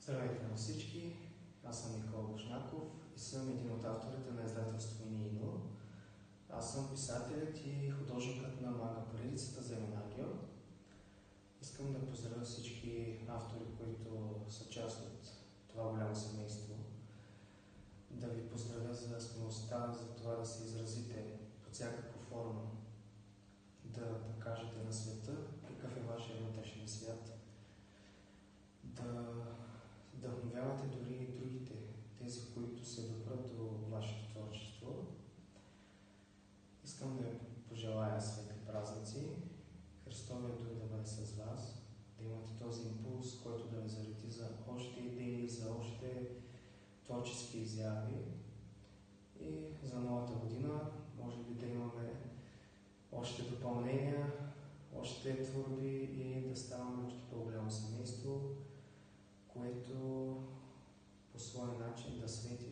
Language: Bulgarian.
Здравейте на всички! Аз съм Никола Божнаков и съм един от авторите на издателство Нино. Аз съм писателят и художникът на манга поредицата Земенагио. Искам да поздравя всички автори, които са част от това голямо семейство. Да ви поздравя за смелостта, за това да се изразите под всякаква форма, да покажете на света какъв е вашия вътрешен свят, да вдъхновявате дори и другите, тези, които се допрат до вашето творчество. Искам да ви пожелая светли празници, Христовия дух да бъде с вас, да имате този импулс, който да ви зареди за още идеи, за още творчески изяви и за новата година може би да имаме още допълнения, още творби и да ставаме още по-голямо семейство, което по своя начин да свети